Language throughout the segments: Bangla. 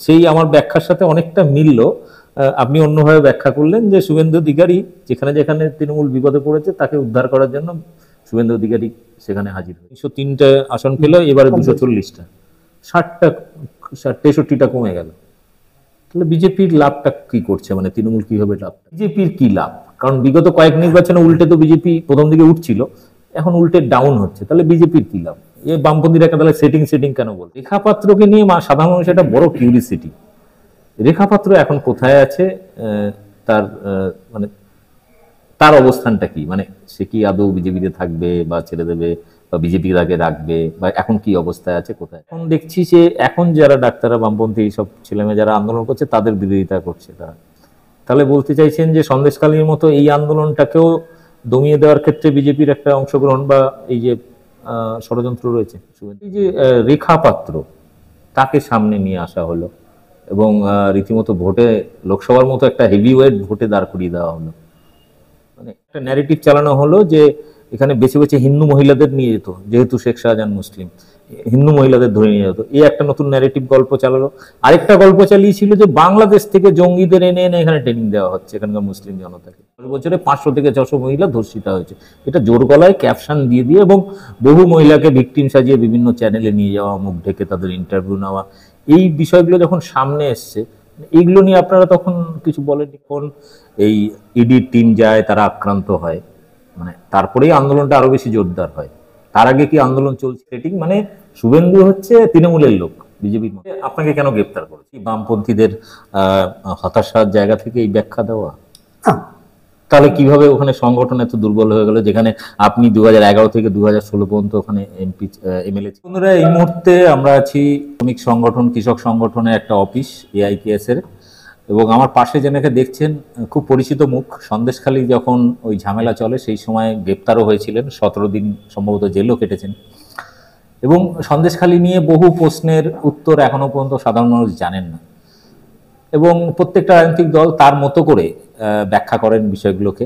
সেই আমার ব্যাখ্যার সাথে অনেকটা মিলল। আপনি অন্যভাবে ব্যাখ্যা করলেন যে শুভেন্দু অধিকারী যেখানে যেখানে তৃণমূল বিপদে পড়েছে তাকে উদ্ধার করার জন্য শুভেন্দু অধিকারী সেখানে হাজির হয়। 303টা আসন পেল, এবারে 240টা, 60টা 63টা কমে গেল। তাহলে বিজেপির লাভটা কি করছে, মানে তৃণমূল কিভাবে লাভ, বিজেপির কি লাভ? কারণ বিগত কয়েক নির্বাচনে উল্টে তো বিজেপি প্রথম দিকে উঠছিল, এখন উল্টে ডাউন হচ্ছে, তাহলে বিজেপির কি লাভ? এই বামপন্থীরা তাহলে সেটিং কেন বল? রেখা পাত্রকে নিয়ে সাধারণ মানুষ একটা বড় কিউরিসিটি, রেখা পাত্র এখন কোথায় আছে, তার মানে তার অবস্থানটা কি, মানে সে কি আদৌ বিজেপিতে থাকবে বা ছেড়ে দেবে, বা বিজেপি তাকে রাখবে, বা এখন কি অবস্থায় আছে, কোথায়? এখন দেখছি যে এখন যারা ডাক্তাররা, বামপন্থী এইসব ছেলেমেয়ে যারা আন্দোলন করছে তাদের বিরোধিতা করছে তারা। তাহলে বলতে চাইছেন যে সন্দেশখালীর মতো এই আন্দোলনটাকেও দমিয়ে দেওয়ার ক্ষেত্রে বিজেপির একটা অংশগ্রহণ বা এই যে ষড়যন্ত্র রয়েছে। এই যে রেখা পাত্র, তাকে সামনে নিয়ে আসা হলো এবং রীতিমতো ভোটে, লোকসভার মতো একটা হেভিওয়েট ভোটে দাঁড় করিয়ে দেওয়া হলো। মানে একটা ন্যারেটিভ চালানো হলো যে এখানে বেছে বেছে হিন্দু মহিলাদের নিয়ে যেত, যেহেতু শেখ শাহজাহান মুসলিম, হিন্দু মহিলাদের ধরে নিয়ে যেত, এই একটা নতুন ন্যারেটিভ গল্প চালালো। আরেকটা গল্প চালিয়েছিল যে বাংলাদেশ থেকে জঙ্গিদের এনে এনে এখানে ট্রেনিং দেওয়া হচ্ছে এখানকার মুসলিম জনতাকে। বছরে 500 থেকে 600 মহিলা ধর্ষিতা হয়েছে, এটা জোর গলায় ক্যাপশন দিয়ে দিয়ে এবং বহু মহিলাকে ভিকটিম সাজিয়ে বিভিন্ন চ্যানেলে নিয়ে যাওয়া, মুখ ঢেকে তাদের ইন্টারভিউ নেওয়া, এই বিষয়গুলো যখন সামনে এসছে, এইগুলো নিয়ে আপনারা তখন কিছু বলেননি? কোন এই ইডির টিম যায়, তারা আক্রান্ত হয়, মানে তারপরেই আন্দোলনটা আরো বেশি জোরদার হয়। তার আগে কি আন্দোলন চলছে? সেটিং মানে শুভেন্দু হচ্ছে তৃণমূলের লোক, বিজেপির। আপনাকে কেন গ্রেপ্তার করেছে? বামপন্থীদের হতাশার জায়গা থেকে এই ব্যাখ্যা দেওয়া। তাহলে কিভাবে ওখানে সংগঠন এত দুর্বল হয়ে গেল, যেখানে আপনি 2011 থেকে 2016 পর্যন্ত ওখানে এমপি এমএলএ? বন্ধুরা, এই মুহূর্তে আমরা আছি শ্রমিক সংগঠন, কৃষক সংগঠনের একটা অফিস, এআইকেএস এর, এবং আমার পাশে যেনাকে দেখছেন খুব পরিচিত মুখ। সন্দেশখালী যখন ওই ঝামেলা চলে সেই সময় গ্রেপ্তারও হয়েছিলেন, 17 দিন সম্ভবত জেলও কেটেছেন, এবং সন্দেশখালী নিয়ে বহু প্রশ্নের উত্তর এখনো পর্যন্ত সাধারণ মানুষ জানেন না, এবং প্রত্যেকটা রাজনৈতিক দল তার মতো করে ব্যাখ্যা করেন বিষয়গুলোকে।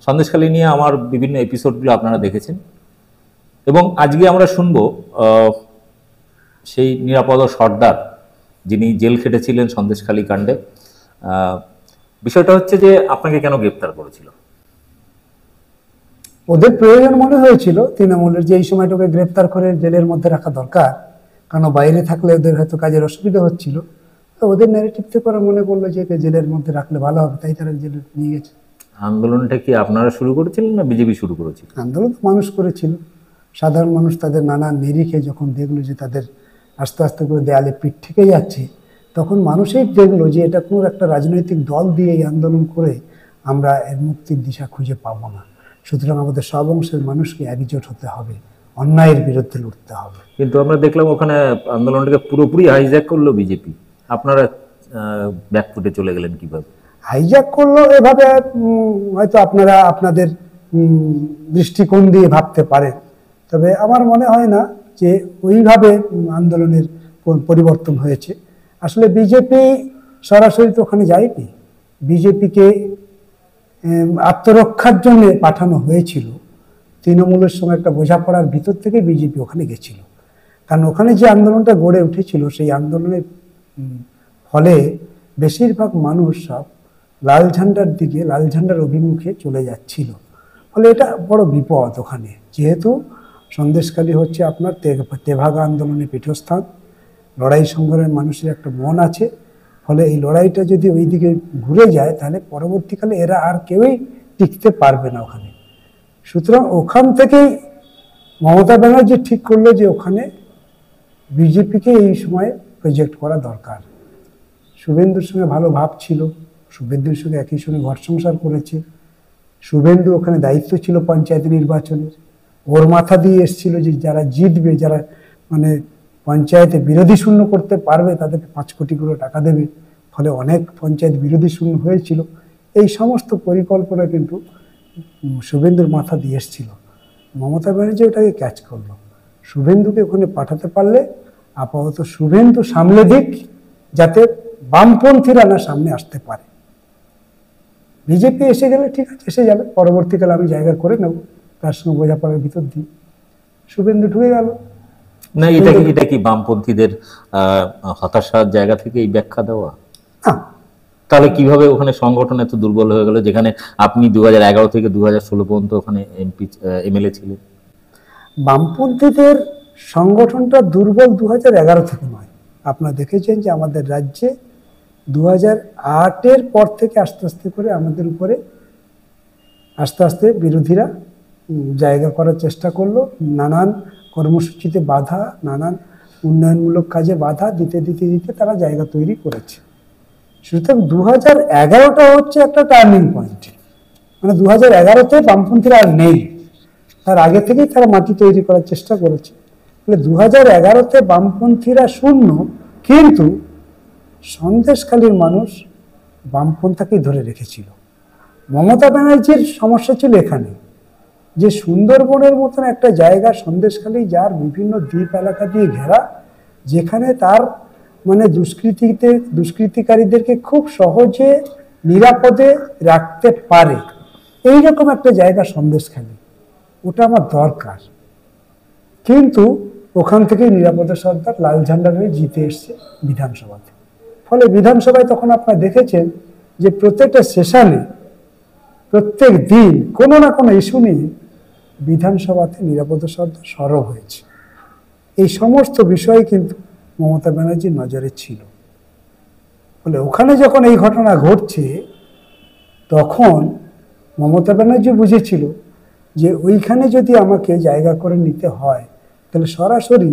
সন্দেশখালী নিয়ে আমার বিভিন্ন এপিসোডগুলো আপনারা দেখেছেন, এবং আজকে আমরা শুনবো সেই নিরাপদ সর্দার যিনি জেল খেটেছিলেন সন্দেশখালী কাণ্ডে। বিষয়টা হচ্ছে যে আপনাকে কেন গ্রেপ্তার করেছিল? ওদের প্রয়োজন মনে হয়েছিল তৃণমূলের যে এই সময়টাকে গ্রেপ্তার করে জেলের মধ্যে রাখা দরকার, কারণ বাইরে থাকলে ওদের হয়তো কাজের অসুবিধা হচ্ছিল। তো ওদের ন্যারেটিভ থেকে ওরা মনে করলো যে একে জেলের মধ্যে রাখলে ভালো হবে, তাই তারা জেলে নিয়ে গেছে। আন্দোলনটা কি আপনারা শুরু করেছিলেন না বিজেপি শুরু করেছিল? আন্দোলন তো মানুষ করেছিল, সাধারণ মানুষ তাদের নানা নিরিখে যখন দেখলো যে তাদের আস্তে আস্তে করে দেয়ালে পিঠ থেকে যাচ্ছে, তখন মানুষই দেখলো যে এটা কোনো একটা রাজনৈতিক দল দিয়ে এই আন্দোলন করে আমরা এর মুক্তির দিশা খুঁজে পাবো না। সুতরাং আমাদের সব অংশের মানুষকে একজোট হতে হবে, অন্যায়ের বিরুদ্ধে লড়তে হবে। কিন্তু আমরা দেখলাম ওখানে আন্দোলনটাকে পুরোপুরি হাইজ্যাক করলো বিজেপি, আপনারা ব্যাকফুটে চলে গেলেন কিভাবে? হাইজ্যাক করলো এভাবে হয়তো আপনারা আপনাদের দৃষ্টিকোণ দিয়ে ভাবতে পারেন, তবে আমার মনে হয় না যে ওইভাবে আন্দোলনের পরিবর্তন হয়েছে। আসলে বিজেপি সরাসরি তো ওখানে যায়নি, বিজেপিকে আত্মরক্ষার জন্য পাঠানো হয়েছিল। তৃণমূলের সঙ্গে একটা বোঝাপড়ার ভিতর থেকে বিজেপি ওখানে গেছিল, কারণ ওখানে যে আন্দোলনটা গড়ে উঠেছিল সেই আন্দোলনের ফলে বেশিরভাগ মানুষ সব লাল ঝান্ডার দিকে, লাল ঝান্ডার অভিমুখে চলে যাচ্ছিল। ফলে এটা বড় বিপদ ওখানে, যেহেতু সন্দেশখালী হচ্ছে আপনার তেভাগা আন্দোলনের পীঠস্থান, লড়াই সংগ্রামের মানুষের একটা মন আছে। ফলে এই লড়াইটা যদি ওই দিকে ঘুরে যায় তাহলে পরবর্তীকালে এরা আর কেউই টিকতে পারবে না ওখানে। সুতরাং ওখান থেকেই মমতা ব্যানার্জি ঠিক করলো যে ওখানে বিজেপিকে এই সময় প্রজেক্ট করা দরকার। শুভেন্দুর সঙ্গে ভালো ভাব ছিল, শুভেন্দুর সঙ্গে একই সঙ্গে ঘর সংসার করেছে। শুভেন্দু ওখানে দায়িত্ব ছিল পঞ্চায়েত নির্বাচনের, ওর মাথা দিয়ে এসেছিল যে যারা জিতবে, যারা মানে পঞ্চায়েতে বিরোধী শূন্য করতে পারবে তাদেরকে 5 কোটি করে টাকা দেবে। ফলে অনেক পঞ্চায়েত বিরোধী শূন্য হয়েছিল। এই সমস্ত পরিকল্পনা কিন্তু শুভেন্দুর মাথা দিয়ে এসেছিল। মমতা ব্যানার্জি ওটাকে ক্যাচ করলো, শুভেন্দুকে ওখানে পাঠাতে পারলে আপাতত শুভেন্দু সামলে দিক, যাতে বামপন্থীরা না সামনে আসতে পারে। বিজেপি এসে গেলে ঠিক আছে, এসে যাবে, পরবর্তীকালে আমি জায়গা করে নেব তার সঙ্গে বোঝাপড়ার ভিতর দিয়ে। শুভেন্দু ঢুকে গেল, না, এটা কি বামপন্থীদের হতাশার জায়গা থেকে এই ব্যাখ্যা দেওয়া? না, তাহলে কিভাবে ওখানে সংগঠন এত দুর্বল হয়ে গেল, যেখানে আপনি 2011 থেকে 2016 পর্যন্ত ওখানে এমএলএ ছিলেন? বামপন্থীদের সংগঠনটা দুর্বল 2011 থেকে নয়। আপনারা দেখেছেন যে আমাদের রাজ্যে 2008-এর পর থেকে আস্তে আস্তে করে আমাদের উপরে আস্তে আস্তে বিরোধীরা জায়গা করার চেষ্টা করলো। নানান কর্মসূচিতে বাধা, নানান উন্নয়নমূলক কাজে বাধা দিতে দিতে দিতে তারা জায়গা তৈরি করেছে। সুতরাং 2011টা হচ্ছে একটা টার্নিং পয়েন্ট। মানে 2011-তে বামপন্থীরা আর নেই, তার আগে থেকেই তারা মাটি তৈরি করার চেষ্টা করেছে। তাহলে 2011-তে বামপন্থীরা শূন্য, কিন্তু সন্দেশখালীর মানুষ বামপন্থাকেই ধরে রেখেছিল। মমতা ব্যানার্জির সমস্যা ছিল এখানে যে সুন্দরবনের মতন একটা জায়গা সন্দেশখালী, যার বিভিন্ন দ্বীপ এলাকা দিয়ে ঘেরা, যেখানে তার মানে দুষ্কৃতিকারীদেরকে খুব সহজে নিরাপদে রাখতে পারে, এইরকম একটা জায়গা সন্দেশখালী, ওটা আমার দরকার। কিন্তু ওখান থেকে নিরাপদা সর্দার লাল ঝান্ডা হয়ে জিতে এসছে বিধানসভাতে। ফলে বিধানসভায় তখন আপনারা দেখেছেন যে প্রত্যেকটা সেশনে, প্রত্যেক দিন কোনো না কোনো ইস্যু নিয়ে বিধানসভাতে নিরাপদা সর্দার সরব হয়েছে। এই সমস্ত বিষয় কিন্তু মমতা ব্যানার্জির নজরে ছিল। ফলে ওখানে যখন এই ঘটনা ঘটছে, তখন মমতা ব্যানার্জি বুঝেছিল যে ওইখানে যদি আমাকে জায়গা করে নিতে হয়, তাহলে সরাসরি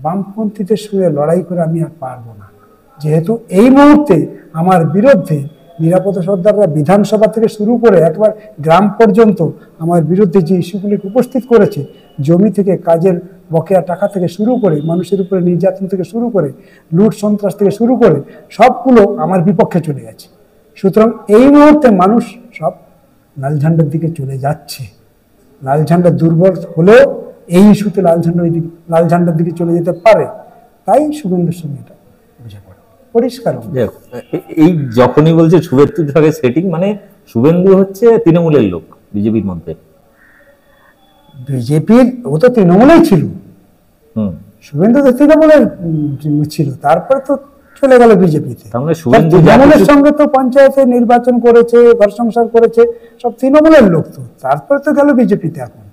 বামপন্থীদের সঙ্গে লড়াই করে আমি আর পারবো না। যেহেতু এই মুহূর্তে আমার বিরুদ্ধে নিরাপদা সর্দাররা বিধানসভা থেকে শুরু করে একবার গ্রাম পর্যন্ত আমার বিরুদ্ধে যে ইস্যুগুলি উপস্থিত করেছে, জমি থেকে কাজের বকেয়া টাকা থেকে শুরু করে, মানুষের উপরে নির্যাতন থেকে শুরু করে, লুট সন্ত্রাস থেকে শুরু করে, সবগুলো আমার বিপক্ষে চলে গেছে। সুতরাং এই মুহূর্তে মানুষ সব লাল ঝান্ডার দিকে চলে যাচ্ছে। লাল ঝান্ডা দুর্বল হলেও এই ইস্যুতে লাল ঝান্ডার দিকে চলে যেতে পারে। তাই শুভেন্দুর সঙ্গে এটা বুঝে পড়ে পরিষ্কার। এই যখনই বলছে শুভেন্দুর সঙ্গে সেটিং, মানে শুভেন্দু হচ্ছে তৃণমূলের লোক বিজেপির মধ্যে। বিজেপির, ও তো তৃণমূলেই ছিল, শুভেন্দু তো তৃণমূলের ছিল, তারপরে তো চলে গেল বিজেপিতে। তৃণমূলের সঙ্গে তো পঞ্চায়েতে নির্বাচন করেছে, ঘর সংসার করেছে, সব তৃণমূলের লোক তো, তারপরে তো গেল বিজেপিতে। এখন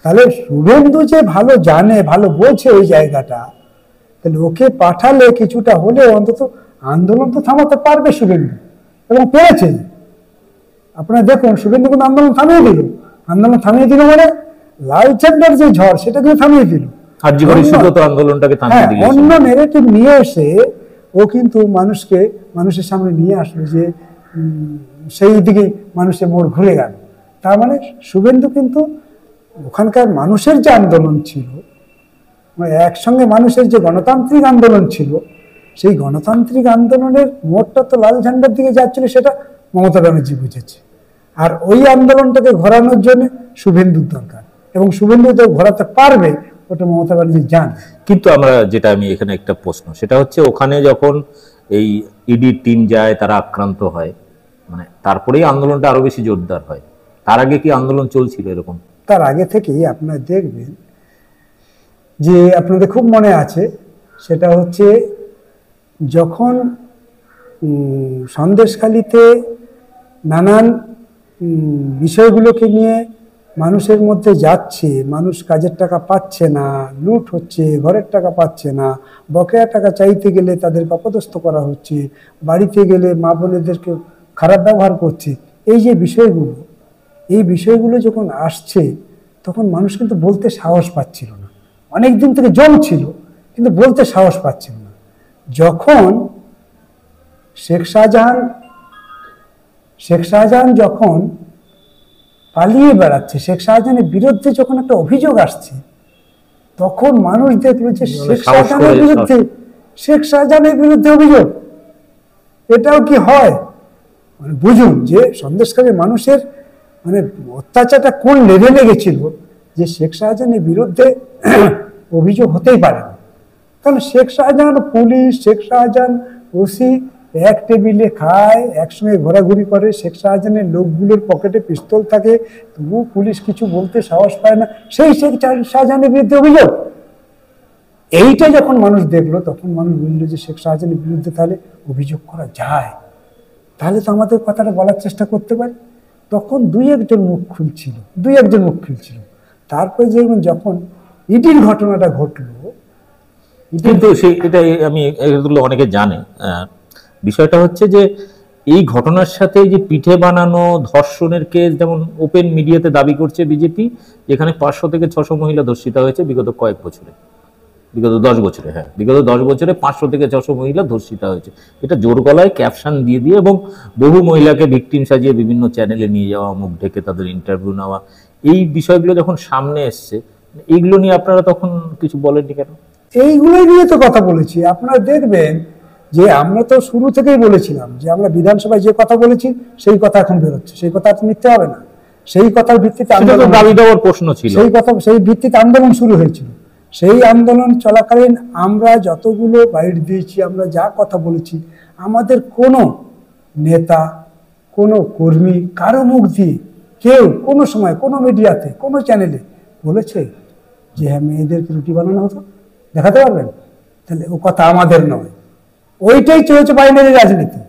তাহলে শুভেন্দু যে ভালো জানে, ভালো বোঝে ওই জায়গাটা, তাহলে ওকে পাঠালে কিছুটা হলে অন্তত আন্দোলন তো থামাতে পারবে শুভেন্দু, এবং পেরেছে। আপনারা দেখুন, শুভেন্দু কিন্তু আন্দোলন থামিয়ে দিল। আন্দোলন থামিয়ে দিল মানে লাল ঝান্ডার যে ঝড়, সেটাকে থামিয়ে দিল। অন্য নেগেটিভ নিয়ে এসে ও কিন্তু মানুষের সামনে নিয়ে আসলো যে সেই দিকে মানুষের মোড় ঘুরে গেল। তার মানে শুভেন্দু কিন্তু ওখানকার মানুষের যে আন্দোলন ছিল, একসঙ্গে মানুষের যে গণতান্ত্রিক আন্দোলন ছিল, সেই গণতান্ত্রিক আন্দোলনের মোড়টা তো লাল ঝান্ডার দিকে যাচ্ছিল, সেটা মমতা ব্যানার্জি বুঝেছে। আর ওই আন্দোলনটাকে ঘোরানোর জন্য শুভেন্দুর দরকার, এবং শুভেন্দু তো ঘোরাতে পারবে, ওটা মমতা ব্যানার্জি জানে। কিন্তু আমি এখানে একটা প্রশ্ন, সেটা হচ্ছে ওখানে যখন এই ইডি টিম যায়, তারা আক্রান্ত হয়, মানে তারপরেই আন্দোলনটা আরো বেশি জোরদার হয়। তার আগে কি আন্দোলন চলছিল এরকম? তার আগে থেকেই আপনারা দেখবেন যে, আপনাদের খুব মনে আছে, সেটা হচ্ছে যখন সন্দেশখালীতে নানান বিষয়গুলোকে নিয়ে মানুষের মধ্যে যাচ্ছে, মানুষ কাজের টাকা পাচ্ছে না, লুট হচ্ছে, ঘরের টাকা পাচ্ছে না, বকেয়া টাকা চাইতে গেলে তাদেরকে অপদস্থ করা হচ্ছে, বাড়িতে গেলে মা বোনেদেরকে খারাপ ব্যবহার করছে, এই যে বিষয়গুলো, এই বিষয়গুলো যখন আসছে, তখন মানুষ কিন্তু বলতে সাহস পাচ্ছিল না। অনেক দিন থেকে জমছিল, কিন্তু বলতে সাহস পাচ্ছিল না। যখন শেখ শাহজাহান যখন পালিয়ে বেড়াচ্ছে, শেখ শাহজাহানের বিরুদ্ধে যখন একটা অভিযোগ আসছে, তখন মানুষ দেখলো যে শেখ শাহজাহানের বিরুদ্ধে অভিযোগ, এটাও কি হয়? মানে বুঝুন যে সন্দেশখালী মানুষের মানে অত্যাচারটা কোন লেভেলে গেছিল, যে শেখ শাহজাহানের বিরুদ্ধে অভিযোগ হতেই পারে না। কারণ শেখ শাহজাহান পুলিশ, শেখ শাহজাহান ওসি এক টেবিলে খায়, একসঙ্গে ঘোরাঘুরি করে, শেখ শাহজাহানের লোকগুলোর পকেটে পিস্তল থাকে, তবুও পুলিশ কিছু বলতে সাহস পায় না। সেই শেখ শাহজাহানের বিরুদ্ধে অভিযোগ, এইটা যখন মানুষ দেখলো তখন মানুষ বুঝলো যে শেখ শাহজাহানের বিরুদ্ধে তাহলে অভিযোগ করা যায়, তাহলে তো আমাদের কথাটা বলার চেষ্টা করতে পারি। তখন দুই একজন মুখ খুলছিল। তারপরে যখন ইডির ঘটনাটা ঘটলো, কিন্তু এটা আমি এগুলো অনেকে জানে। বিষয়টা হচ্ছে যে এই ঘটনার সাথে যে পিঠে বানানো ধর্ষণের কেস যেমন ওপেন মিডিয়াতে দাবি করছে বিজেপি, যেখানে 500 থেকে 600 মহিলা ধর্ষিতা হয়েছে বিগত কয়েক বছরে, বিগত 10 বছরে, হ্যাঁ বিগত 10 বছরে 500 থেকে 600 মহিলা ধর্ষিতা হয়েছে। এটা জোর গলায় ক্যাপশন দিয়ে এবং বহু মহিলাকে ভিকটিম সাজিয়ে বিভিন্ন চ্যানেলে নিয়ে যাওয়া, মুখ ঢেকে তাদের ইন্টারভিউ নেওয়া, এই বিষয়গুলো যখন সামনে এসছে, এইগুলো নিয়ে আপনারা তখন কিছু বলেননি কেন? এইগুলোই নিয়ে তো কথা বলেছি। আপনারা দেখবেন যে আমরা তো শুরু থেকেই বলেছিলাম যে আমরা বিধানসভায় যে কথা বলেছি সেই কথা এখন বেরোচ্ছে, সেই কথা মিথ্যে হবে না। সেই কথার ভিত্তিতে দাবি দেওয়ার প্রশ্ন ছিল, সেই ভিত্তিতে আন্দোলন শুরু হয়েছিল। সেই আন্দোলন চলাকালীন আমরা যতগুলো বাইট দিয়েছি, আমরা যা কথা বলেছি, আমাদের কোনো নেতা, কোনো কর্মী, কারো মুখ দিয়ে কেউ কোনো সময় কোনো মিডিয়াতে কোনো চ্যানেলে বলেছে যে হ্যাঁ মেয়েদেরকে রুটি বানানো হতো? দেখাতে পারবেন? তাহলে ও কথা আমাদের নয়, ওইটাই চলছে বাইনারি রাজনীতি।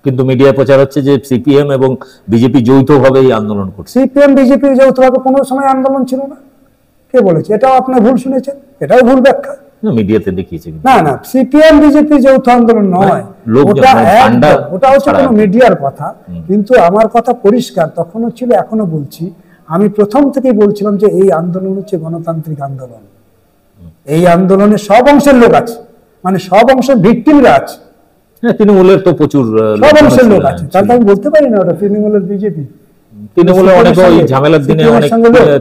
কিন্তু মিডিয়ায় প্রচার হচ্ছে যে সিপিএম এবং বিজেপি যৌথভাবে এই আন্দোলন করছে। সিপিএম বিজেপি যৌথভাবে কোনো সময় আন্দোলন ছিল না। কে বলেছে? এটাও আপনার ভুল শুনেছেন, এটাও ভুল ব্যাখ্যা। মিডিয়াতে দেখিয়েছে না, সিপিএম বিজেপি যৌথ আন্দোলন নয়, ওটা হচ্ছে কোনো মিডিয়ার কথা। কিন্তু আমার কথা পরিষ্কার, তখনও ছিল, এখনো বলছি। আমি প্রথম থেকেই বলছিলাম যে এই আন্দোলন হচ্ছে গণতান্ত্রিক আন্দোলন। এই আন্দোলনে সব অংশের লোক আছে, মানে সব অংশের ভিকটিমরা আছে। হ্যাঁ, তৃণমূলের তো প্রচুর সব অংশের লোক আছে, তাহলে আমি বলতে পারি না ওটা তৃণমূলের বিজেপি। তৃণমূলের অনেক ওই ঝামেলার দিনে অনেক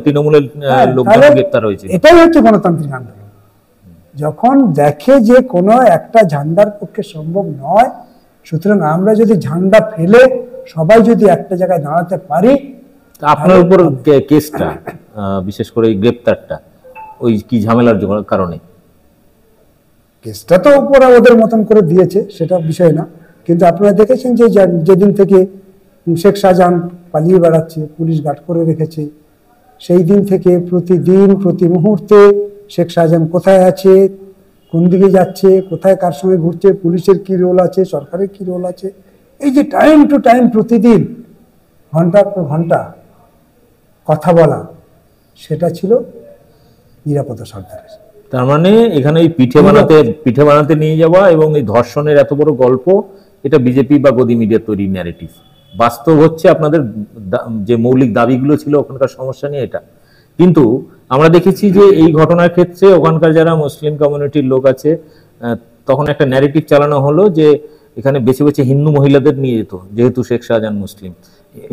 তৃণমূলের লোকজন গ্রেফতার হয়েছে। এটাই হচ্ছে গণতান্ত্রিক আন্দোলন। যখন দেখে যে কোনো একটা ঝান্ডার পক্ষে সম্ভব নয়, সুতরাং আমরা যদি ঝান্ডা ফেলে সবাই যদি একটা জায়গায় দাঁড়াতে পারি। আপনার উপর কেসটা, বিশেষ করে এই গ্রেফতারটা, ওই কি ঝামেলার কারণে? কেসটা তো ওরা ওদের মতন করে দিয়েছে, সেটা বিষয় না। কিন্তু আপনারা দেখেছেন যে যেদিন থেকে শেখ শাহজাহান পালিয়ে বেড়াচ্ছে, পুলিশ গার্ড করে রেখেছে, সেই দিন থেকে প্রতিদিন প্রতি মুহূর্তে শেখ শাহজাহান কোথায় আছে, কোন দিকে যাচ্ছে, কোথায় কার সঙ্গে ঘুরছে, পুলিশের কি রোল আছে, সরকারের কি রোল আছে, এই যে টাইম টু টাইম প্রতিদিন ঘন্টার পর ঘন্টা কথা বলা, সেটা ছিল নিরাপত্তা সরকারের। তার মানে এখানে এই পিঠে বানাতে নিয়ে যাওয়া এবং এই ধর্ষণের এত বড় গল্প, এটা বিজেপি বা গদি মিডিয়া তৈরি ন্যারেটিভ। বাস্তব হচ্ছে আপনাদের যে মৌলিক দাবিগুলো ছিল ওখানকার সমস্যা নিয়ে এটা। কিন্তু আমরা দেখেছি যে এই ঘটনার ক্ষেত্রে ওখানকার যারা মুসলিম কমিউনিটির লোক আছে, তখন একটা ন্যারেটিভ চালানো হলো যে এখানে বেছে বেছে হিন্দু মহিলাদের নিয়ে যেত, যেহেতু শেখ শাহজাহান মুসলিম,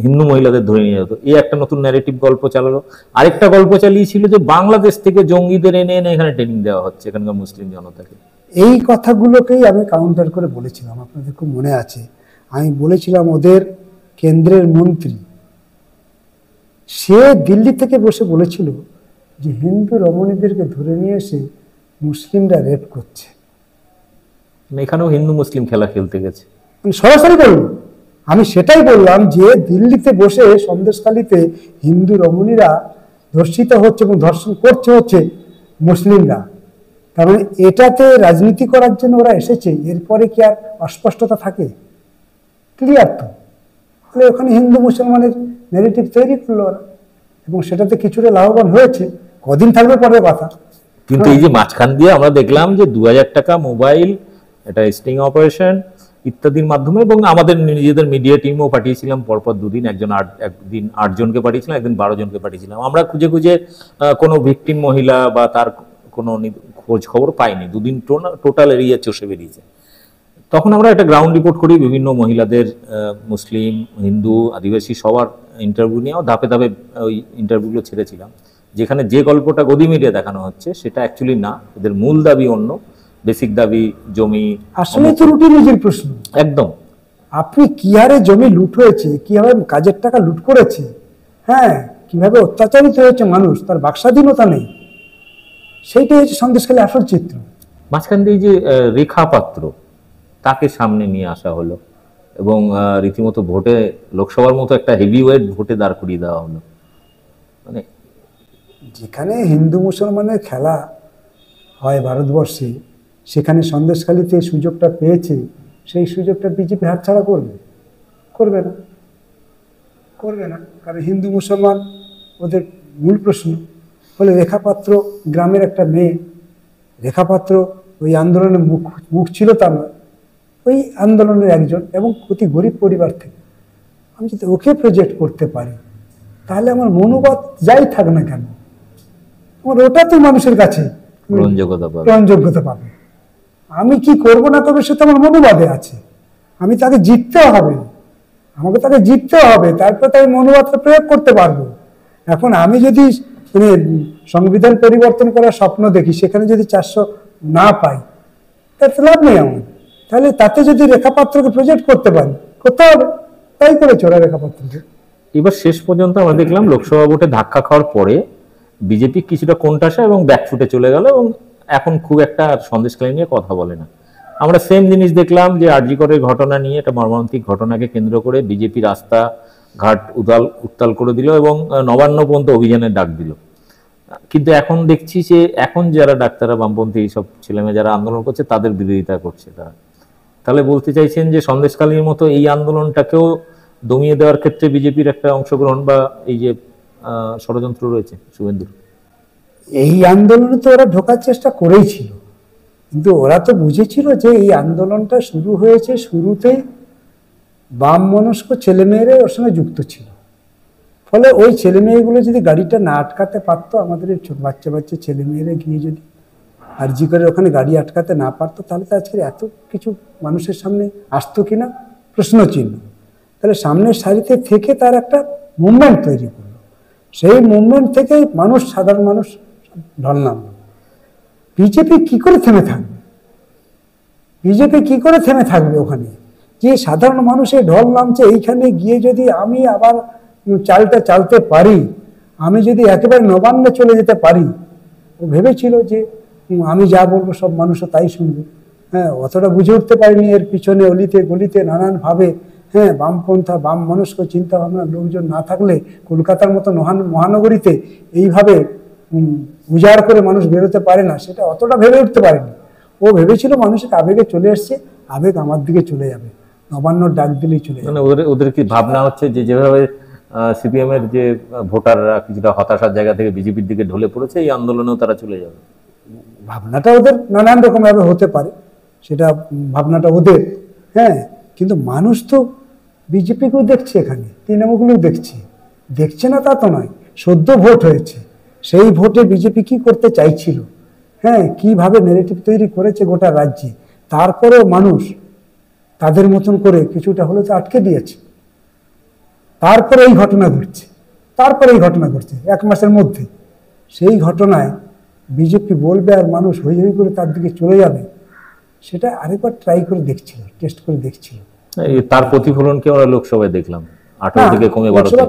হিন্দু মহিলাদের ধরে নিয়ে যেত। এই একটা নতুন ন্যারেটিভ গল্প চালালো। আরেকটা গল্প চালিয়েছিল যে বাংলাদেশ থেকে জঙ্গিদের এনে এনে এখানে ট্রেনিং দেওয়া হচ্ছে এখানকার মুসলিম জনতাকে। এই কথাগুলোকেই আমি কাউন্টার করে বলেছিলাম, আপনাদের খুব মনে আছে। আমি বলেছিলাম ওদের কেন্দ্রের মন্ত্রী, সে দিল্লি থেকে বসে বলেছিল যে হিন্দু রমণীদেরকে ধরে নিয়ে এসে মুসলিমরা রেপ করছে। এখানেও হিন্দু মুসলিম খেলা খেলতে গেছে, সরাসরি বলল। আমি সেটাই বললাম যে দিল্লিতে বসে সন্দেশখালীতে হিন্দু রমণীরা ধর্ষিত হচ্ছে এবং ধর্ষণ হচ্ছে মুসলিমরা। তার মানে এটাতে রাজনীতি করার জন্য ওরা এসেছে। এরপরে কি আর অস্পষ্টতা থাকে? ক্লিয়ার তো। তাহলে ওখানে হিন্দু মুসলমানের নেগেটিভ তৈরি করলো ওরা, এবং সেটাতে কিছুটা লাভবান হয়েছে। কদিন থাকবে পরের কথা। কিন্তু এই যে মাঝখান দিয়ে আমরা দেখলাম যে 2000 টাকা মোবাইল, এটা স্টিং অপারেশন ইত্যাদির মাধ্যমে, এবং আমাদের নিজেদের মিডিয়া টিমও পাঠিয়েছিলাম পরপর দুদিন, একদিন 8 জনকে পাঠিয়েছিলাম, একদিন 12 জনকে পাঠিয়েছিলাম। আমরা খুঁজে খুঁজে কোনো ভিকটিম মহিলা বা তার কোনো খোঁজ খবর পাইনি। 2 দিন টোটাল এরিয়া চষে বেরিয়েছে। তখন আমরা একটা গ্রাউন্ড রিপোর্ট করি, বিভিন্ন মহিলাদের, মুসলিম, হিন্দু, আদিবাসী সবার ইন্টারভিউ নিয়েও ধাপে ধাপে ওই ইন্টারভিউগুলো ছেড়েছিলাম। যেখানে যে গল্পটা গদি মিডিয়া দেখানো হচ্ছে সেটা অ্যাকচুয়ালি না, এদের মূল দাবি অন্য। বেসিক দাবি জমি, আসলে তো রুটি রুজির প্রশ্ন। একদম। আপনি কি হারে জমি লুট হয়েছে, কিভাবে কাজের টাকা লুট করেছে, হ্যাঁ, কিভাবে অত্যাচারিত হয়েছে মানুষ, তার বাকস্বাধীনতা নেই, সেইটাই হচ্ছে সন্দেশখালী আসল চিত্র। মাঝখান দিয়ে যে রেখা পাত্র, তাকে সামনে নিয়ে আসা হলো এবং রীতিমতো ভোটে, লোকসভার মতো একটা হেভিওয়েট ভোটে দাঁড় করিয়ে দেওয়া হলো। মানে যেখানে হিন্দু মুসলমানের খেলা, হয় ভারতবর্ষে, সেখানে সন্দেশখালিতে এই সুযোগটা পেয়েছে, সেই সুযোগটা বিজেপি হাতছাড়া করবে? করবে না, করবে না। কারণ হিন্দু মুসলমান ওদের মূল প্রশ্ন। ফলে রেখাপাত্র গ্রামের একটা মেয়ে, রেখাপাত্র ওই আন্দোলনে মুখ ছিল তা নয়, ওই আন্দোলনের একজন এবং অতি গরিব পরিবার থেকে। আমি যদি ওকে প্রজেক্ট করতে পারি, তাহলে আমার মনোবাদ যাই থাক না কেন, আমার ওটাতেই মানুষের কাছে গ্রহণযোগ্যতা পাবে। আমি কি করব না করবো সেটা আমার মনোবাদে আছে, আমি তাকে জিততে হবে, আমাকে তাকে জিততে হবে, তারপর তাই মনোবাদটা প্রয়োগ করতে পারবো। এখন আমি যদি মানে সংবিধান পরিবর্তন করার স্বপ্ন দেখি, সেখানে যদি 400 না পাই, তাতে লাভ নেই আমার। তাহলে তাতে যদি রেখাপাত্রকে প্রজেক্ট করতে পারি, করতে হবে। তাই করেছে ওরা রেখাপাত্রকে। এবার শেষ পর্যন্ত আমরা দেখলাম লোকসভা ভোটে ধাক্কা খাওয়ার পরে বিজেপি কিছুটা কোণঠাসা এবং ব্যাকফুটে চলে গেল এবং এখন খুব একটা সন্দেশখালী নিয়ে কথা বলে না। আমরা সেম জিনিস দেখলাম যে আরজি করের ঘটনা নিয়ে, একটা মর্মান্তিক ঘটনাকে কেন্দ্র করে বিজেপি রাস্তা ঘাট উত্তাল করে দিল এবং নবান্ন পর্যন্ত অভিযানের ডাক দিল। কিন্তু এখন দেখছি যে এখন যারা ডাক্তাররা, বামপন্থী এইসব ছেলেমেয়ে যারা আন্দোলন করছে, তাদের বিরোধিতা করছে তারা। তাহলে বলতে চাইছেন যে সন্দেশখালীর মতো এই আন্দোলনটাকেও দমিয়ে দেওয়ার ক্ষেত্রে বিজেপির একটা অংশগ্রহণ বা এই যে ষড়যন্ত্র রয়েছে শুভেন্দুর? এই আন্দোলনে তো ওরা ঢোকার চেষ্টা করেই ছিল, কিন্তু ওরা তো বুঝেছিল যে এই আন্দোলনটা শুরু হয়েছে, শুরুতেই বাম মনস্ক ছেলেমেয়েরা ওর সঙ্গে যুক্ত ছিল। ফলে ওই ছেলেমেয়েগুলো যদি গাড়িটা না আটকাতে পারতো, আমাদের বাচ্চা বাচ্চা ছেলেমেয়েরা গিয়ে যদি আরজি করে ওখানে গাড়ি আটকাতে না পারতো, তাহলে তো আজকে এত কিছু মানুষের সামনে আসতো কিনা প্রশ্ন চিহ্ন। তাহলে সামনের সারিতে থেকে তার একটা মুভমেন্ট তৈরি করলো, সেই মুভমেন্ট থেকেই মানুষ, সাধারণ মানুষ ঢল নামলো। বিজেপি কি করে থেমে থাকবে? বিজেপি কি করে থেমে থাকবে ওখানে? যে সাধারণ মানুষের ঢল নামছে, এইখানে গিয়ে যদি আমি আবার চালটা চালতে পারি, আমি যদি একেবারে নবান্নে চলে যেতে পারি, ও ভেবেছিল যে আমি যা বলবো সব মানুষও তাই শুনবে। হ্যাঁ, অতটা বুঝে উঠতে পারিনি এর পিছনে অলিতে গলিতে নানানভাবে, হ্যাঁ, বামপন্থা বাম মনস্ক চিন্তা ভাবনা লোকজন না থাকলে কলকাতার মতো মহানগরীতে এইভাবে উজাড় করে মানুষ বেরোতে পারে না, সেটা অতটা ভেবে উঠতে পারেনি। ও ভেবেছিল মানুষের আবেগে চলে এসছে, আবেগ আমার দিকে চলে যাবে, নবান্নর ডাক দিলেই চলে যাবে। মানে ওদের কি ভাবনা হচ্ছে যে যেভাবে সিপিএম এর যে ভোটাররা কিছুটা হতাশার জায়গা থেকে বিজেপির দিকে ঢলে পড়েছে, এই আন্দোলনেও তারা চলে যাবে? ভাবনাটা ওদের নানান রকম ভাবে হতে পারে, সেটা ভাবনাটা ওদের। হ্যাঁ, কিন্তু মানুষ তো বিজেপিকেও দেখছে, এখানে তৃণমূলকেও দেখছে না তা তো নয়। সদ্য ভোট হয়েছে, সেই ভোটে বিজেপি কি করতে চাইছিল, হ্যাঁ, কিভাবে নেগেটিভ তৈরি করেছে গোটা রাজ্যে, তারপরেও মানুষ তাদের মতন করে কিছুটা হলে তো আটকে দিয়েছে। তারপরে এই ঘটনা ঘটছে 1 মাসের মধ্যে। সেই ঘটনায় বিজেপি বলবে আর মানুষ হই হই করে তার দিকে চলে যাবে, সেটা আরেকবার টেস্ট করে দেখছিল। তার প্রতিফলনকে আমরা লোকসভায় দেখলাম, 18 থেকে কমে 12।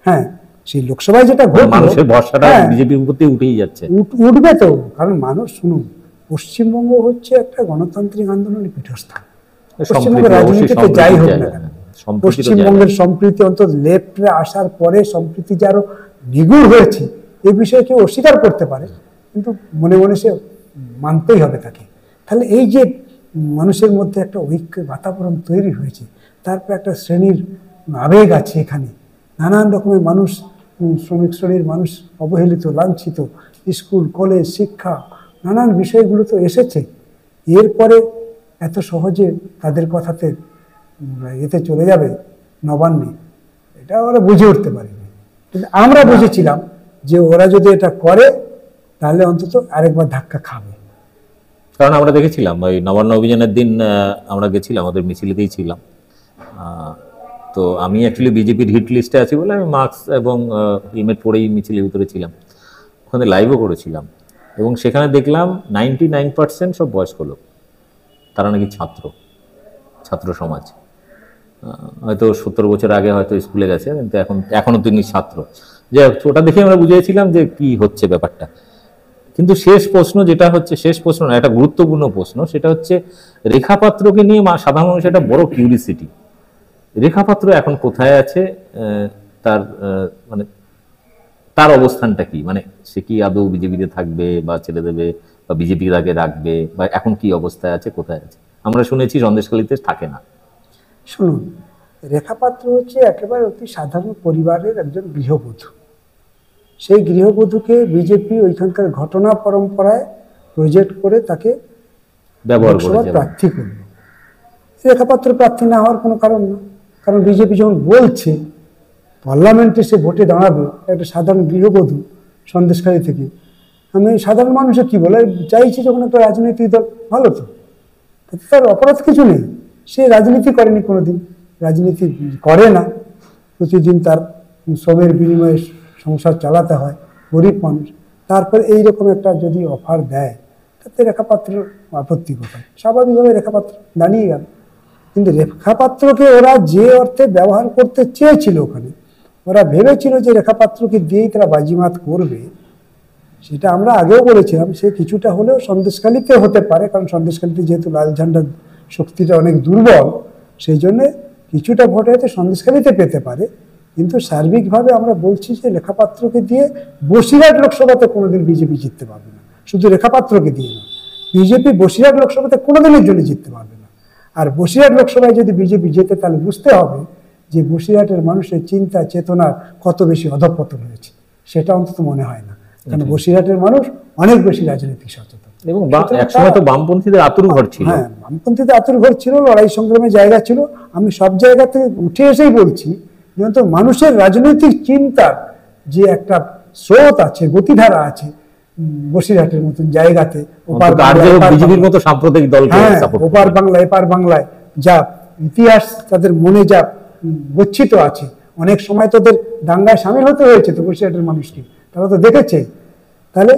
হ্যাঁ, সেই লোকসভায় যেটা ঘটলো, মানুষের ভরসাটা বিজেপির প্রতি উঠেই যাচ্ছে। উঠবে তো, কারণ মানুষ, শুনুন, পশ্চিমবঙ্গ হচ্ছে একটা গণতান্ত্রিক আন্দোলনের পীঠস্থান। পশ্চিমবঙ্গের রাজনীতিতে যাই হোক না কেন, পশ্চিমবঙ্গের সম্প্রীতি, অন্তত লেফটে আসার পরে সম্প্রীতি যে আরো নিগুড় হয়েছে, এ বিষয়ে কেউ অস্বীকার করতে পারে, কিন্তু মনে মনে সে মানতেই হবে তাকে। তাহলে এই যে মানুষের মধ্যে একটা ঐক্যের বাতাবরণ তৈরি হয়েছে, তারপর একটা শ্রেণীর আবেগ আছে এখানে, নানান রকমের মানুষ, শ্রমিক শ্রেণীর মানুষ অবহেলিত, লাঞ্ছিত, স্কুল কলেজ শিক্ষা নানান বিষয়গুলো তো এসেছে। এরপরে এত সহজে তাদের কথাতে এতে চলে যাবে নবান্নে, এটা ওরা বুঝে উঠতে পারেনি। কিন্তু আমরা বুঝেছিলাম যে ওরা যদি এটা করে, তাহলে অন্তত আরেকবার ধাক্কা খাবে। কারণ আমরা দেখেছিলাম ওই নবান্ন অভিযানের দিন আমরা গেছিলাম, ওদের মিছিলেতেই ছিলাম। তো আমি অ্যাকচুয়ালি বিজেপির হিট লিস্টে আছি বলে আমি মাস্ক এবং হেলমেট পরেই মিছিলের ভিতরে ছিলাম, ওখানে লাইভও করেছিলাম। এবং সেখানে দেখলাম 99% সব বয়স্ক লোক, তারা নাকি ছাত্র সমাজ। হয়তো 70 বছর আগে হয়তো স্কুলে গেছে, কিন্তু এখনো তিনি ছাত্র। যে ওটা দেখে আমরা বুঝেছিলাম যে কি হচ্ছে ব্যাপারটা। কিন্তু শেষ প্রশ্ন না, একটা গুরুত্বপূর্ণ প্রশ্ন, সেটা হচ্ছে রেখাপাত্রকে নিয়ে সাধারণ মানুষের একটা বড় কিউরিসিটি। রেখাপাত্র এখন কোথায় আছে, তার অবস্থানটা কি, মানে সে কি আদৌ বিজেপিতে থাকবে বা ছেড়ে দেবে, বা বিজেপির আগে রাখবে, বা এখন কি অবস্থায় আছে, কোথায় আছে? আমরা শুনেছি সন্দেশখালীতে থাকে না। শুনুন, রেখা পাত্র হচ্ছে একেবারে অতি সাধারণ পরিবারের একজন গৃহবধূ। সেই গৃহবধূকে বিজেপি ওইখানকার ঘটনা পরম্পরায় প্রজেক্ট করে তাকে ব্যবহার লোকসভার করে প্রার্থী করল। রেখা পাত্র প্রার্থী না হওয়ার কোনো কারণ না, কারণ বিজেপি যখন বলছে পার্লামেন্টে সে ভোটে দাঁড়াবে, একটা সাধারণ গৃহবধূ সন্দেশখালী থেকে, আমি সাধারণ মানুষের কি বলে চাইছি যখন একটা রাজনৈতিক দল, ভালো তো, তাতে তার অপরাধ কিছু নেই। সে রাজনীতি করেনি কোনোদিন, রাজনীতি করে না, প্রতিদিন তার শ্রমের বিনিময়ে সংসার চালাতে হয়, গরিব মানুষ। তারপর এইরকম একটা যদি অফার দেয়, তাতে রেখাপাত্রের আপত্তি কোথায়? স্বাভাবিকভাবে রেখাপাত্র দাঁড়িয়ে গেল। কিন্তু রেখাপাত্রকে ওরা যে অর্থে ব্যবহার করতে চেয়েছিল, ওখানে ওরা ভেবেছিল যে রেখাপাত্রকে দিয়েই তারা বাজিমাত করবে। সেটা আমরা আগেও বলেছিলাম, সে কিছুটা হলেও সন্দেশখালীতে হতে পারে, কারণ সন্দেশখালীতে যেহেতু লাল ঝান্ডার শক্তিটা অনেক দুর্বল, সেই জন্যে কিছুটা ভোট হয়তো সন্দেশখালীতে পেতে পারে। কিন্তু সার্বিকভাবে আমরা বলছি যে রেখাপাত্রকে দিয়ে বসিরহাট লোকসভাতে কোনোদিন বিজেপি জিততে পারবে না। শুধু রেখাপাত্রকে দিয়ে না, বিজেপি বসিরহাট লোকসভাতে কোনোদিনের জন্য জিততে পারবে না। আর বসিরহাট লোকসভায় যদি বিজেপি জেতে, তাহলে বুঝতে হবে যে বসিরহাটের মানুষের চিন্তা চেতনার কত বেশি অধঃপতন হয়েছে। সেটা অন্তত মনে হয় না, কারণ বসিরহাটের মানুষ অনেক বেশি রাজনৈতিক সচেতন। এবং একসময় তো বামপন্থীদের আতুর ঘর ছিল। হ্যাঁ, বামপন্থীদের আতুর ঘর ছিল, লড়াই সংগ্রামের জায়গা ছিল। আমি সব জায়গা থেকে উঠে এসেই বলছি, যেহেতু মানুষের রাজনৈতিক চিন্তার যে একটা স্রোত আছে, গতিধারা আছে বসিরহাটের মতন জায়গাতে, বিজেপির মতো সাম্প্রদায়িক দলকে ওপার বাংলা এপার বাংলায় যা ইতিহাস তাদের মনে যা গচ্ছিত আছে, অনেক সময় তাদের দাঙ্গায় সামিল হতে হয়েছে তো বসিরহাটের মানুষকে, তারা তো দেখেছে। তাহলে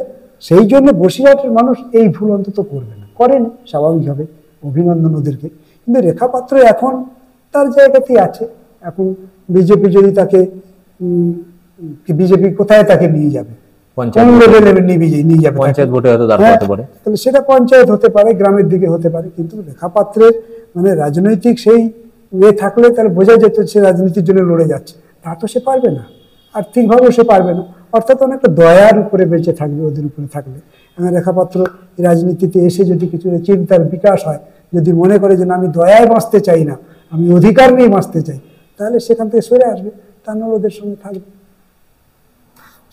সেই জন্য বসিরহাটের মানুষ এই ভুল অন্তত করবে না, করেনি স্বাভাবিকভাবে, অভিনন্দন ওদেরকে। কিন্তু রেখাপাত্র এখন তার জায়গাতেই আছে। এখন বিজেপি যদি তাকে বিজেপি কোথায় তাকে নিয়ে যাবে, কোন লেভেলে নিয়ে যাবে, পঞ্চায়েত ভোটে হয়তো দাঁড়াতে পারে, তাহলে সেটা পঞ্চায়েত হতে পারে, গ্রামের দিকে হতে পারে। কিন্তু রেখাপাত্রের মানে রাজনৈতিক সেই থাকলে তাহলে বোঝা যেত সে রাজনীতির জন্য লড়ে যাচ্ছে। তা তো সে পারবে না, আর্থিকভাবেও সে পারবে না। অর্থাৎ অনেকটা দয়ার উপরে বেঁচে থাকবে, ওদের উপরে থাকলে। রেখাপাত্র রাজনীতিতে এসে যদি কিছু চিন্তার বিকাশ হয়, যদি মনে করে যে না, আমি দয়ায় বাঁচতে চাই না, আমি অধিকার নিয়ে বাঁচতে চাই, তাহলে সেখান থেকে সরে আসবে, তা নাহলে ওদের সঙ্গে থাকবে।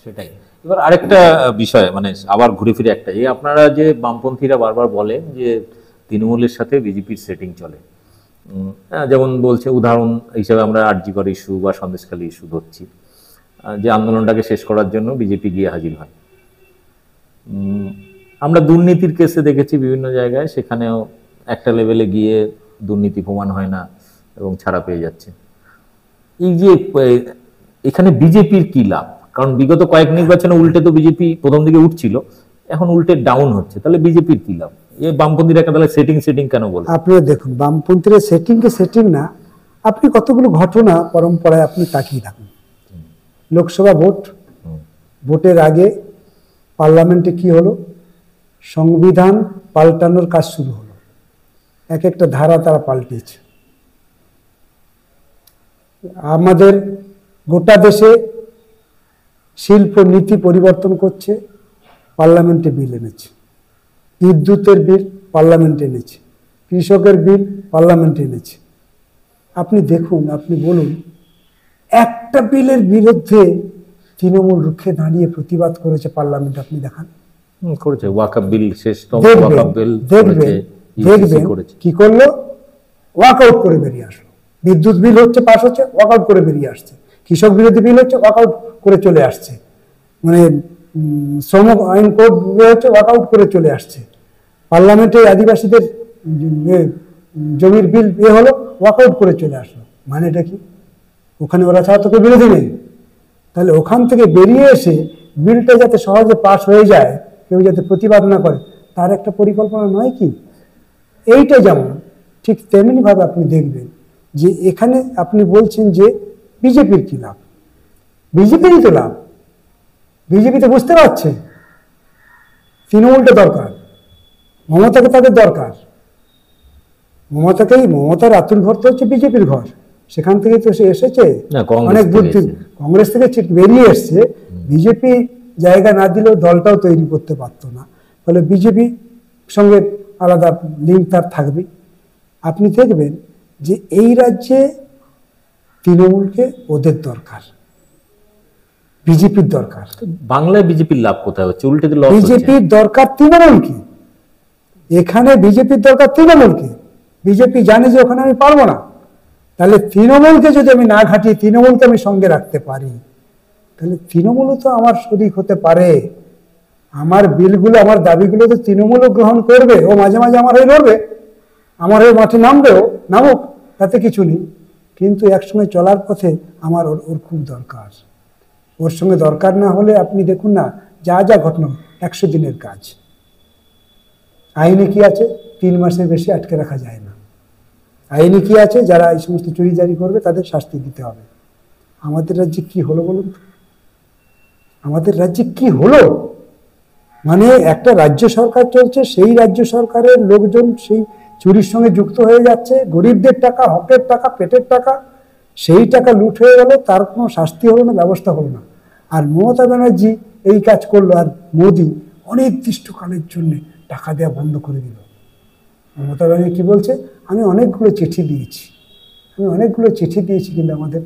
সেটাই। এবার আরেকটা বিষয়, মানে আবার ঘুরে ফিরে একটা, এই আপনারা যে বামপন্থীরা বারবার বলেন যে তৃণমূলের সাথে বিজেপির সেটিং চলে, যেমন বলছে উদাহরণ হিসেবে আমরা আরজিকর ইস্যু বা সন্দেশখালী ইস্যু ধরছি, যে আন্দোলনটাকে শেষ করার জন্য বিজেপি গিয়ে হাজির হয়। আমরা দুর্নীতির কেসে দেখেছি বিভিন্ন জায়গায়, সেখানেও একটা লেভেলে গিয়ে দুর্নীতি প্রমাণ হয় না এবং ছাড়া পেয়ে যাচ্ছে। এই যে এখানে বিজেপির কি লাভ? কারণ বিগত কয়েক নির্বাচনে উল্টে তো বিজেপি প্রথম দিকে উঠছিল, এখন উল্টে ডাউন হচ্ছে, তাহলে বিজেপির কি লাভ? এই বামপন্থীরা একটা তাহলে সেটিং কেন বলে? আপনি দেখুন, বামপন্থীরা সেটিং না, আপনি কতগুলো ঘটনা পরম্পরায় আপনি তাকিয়ে থাকুন। লোকসভা ভোটের আগে পার্লামেন্টে কি হলো? সংবিধান পাল্টানোর কাজ শুরু হলো, এক একটা ধারা তারা পাল্টেছে। আমাদের গোটা দেশে শিল্প নীতি পরিবর্তন করছে, পার্লামেন্টে বিল এনেছে। বিদ্যুতের বিল পার্লামেন্টে এনেছে, কৃষকের বিল পার্লামেন্টে এনেছে। আপনি দেখুন, আপনি বলুন, একটা বিলের বিরুদ্ধে তৃণমূল রুখে দাঁড়িয়ে প্রতিবাদ করেছে পার্লামেন্ট, আপনি দেখান। করেছে ওয়াকআপ বিল, দেখবেন কি করলো? ওয়াকআউট করে বেরিয়ে আসলো। বিদ্যুৎ বিল হচ্ছে, পাস হচ্ছে, ওয়াকআউট করে বেরিয়ে আসছে। কৃষক বিরোধী বিল হচ্ছে, ওয়াকআউট করে চলে আসছে। মানে শ্রম আইন কোড হচ্ছে, ওয়াকআউট করে চলে আসছে। পার্লামেন্টে আদিবাসীদের জমির বিল হলো, ওয়াকআউট করে চলে আসলো। মানে এটা কি? ওখানে ওরা ছাড়া তোকে বিরোধী নেই। তাহলে ওখান থেকে বেরিয়ে এসে বিলটা যাতে সহজে পাস হয়ে যায়, কেউ যাতে প্রতিবাদ না করে, তার একটা পরিকল্পনা নয় কি? এইটা যেমন ঠিক তেমনিভাবে আপনি দেখবেন যে এখানে আপনি বলছেন যে বিজেপির কি লাভ? বিজেপিরই তো লাভ। বিজেপি তো বুঝতে পারছে তৃণমূলটা দরকার, মমতাকে তাদের দরকার। মমতার আতুর ঘর তো হচ্ছে বিজেপির ঘর, সেখান থেকে তো সে এসেছে অনেক বুদ্ধি। কংগ্রেস থেকে বেরিয়ে এসছে, বিজেপি জায়গা না দিলেও দলটাও তৈরি করতে পারতো না। ফলে বিজেপি সঙ্গে আলাদা লিঙ্ক তার থাকবেই। আপনি দেখবেন যে এই রাজ্যে তৃণমূলকে ওদের দরকার, বিজেপির দরকার। বাংলায় বিজেপির লাভ কোথায় হচ্ছে? উল্টে তো লস হচ্ছে। বিজেপির দরকার তৃণমূলকে, এখানে বিজেপির দরকার তৃণমূলকে। বিজেপি জানে যে ওখানে আমি পারবো না, তাহলে তৃণমূলকে যদি আমি না ঘাটিয়ে তৃণমূলকে আমি সঙ্গে রাখতে পারি, তাহলে তৃণমূলও তো আমার শরিক হতে পারে। আমার বিলগুলো, আমার দাবিগুলো তো তৃণমূলও গ্রহণ করবে। ও মাঝে মাঝে আমার হয়ে লড়বে, আমার হয়ে মাঠে নামবেও, নামুক, তাতে কিছু নেই। কিন্তু একসঙ্গে চলার পথে আমার ওর খুব দরকার। ওর সঙ্গে দরকার না হলে আপনি দেখুন না যা যা ঘটনা, 100 দিনের কাজ। আইনে কি আছে? 3 মাসের বেশি আটকে রাখা যায় না। আইনে কি আছে? যারা এই সমস্ত চুরি জারি করবে তাদের শাস্তি দিতে হবে। আমাদের রাজ্যে কি হলো বলুন তো? আমাদের রাজ্যে কি হলো? মানে একটা রাজ্য সরকার চলছে, সেই রাজ্য সরকারের লোকজন সেই চুরির সঙ্গে যুক্ত হয়ে যাচ্ছে। গরিবদের টাকা, হকের টাকা, পেটের টাকা, সেই টাকা লুট হয়ে গেল, তার কোনো শাস্তি হলো না, ব্যবস্থা হলো না। আর মমতা ব্যানার্জি এই কাজ করলো, আর মোদি অনির্দিষ্টকালের জন্য টাকা দেওয়া বন্ধ করে দিল। মমতা ব্যানার্জি কি বলছে? আমি অনেকগুলো চিঠি দিয়েছি, কিন্তু আমাদের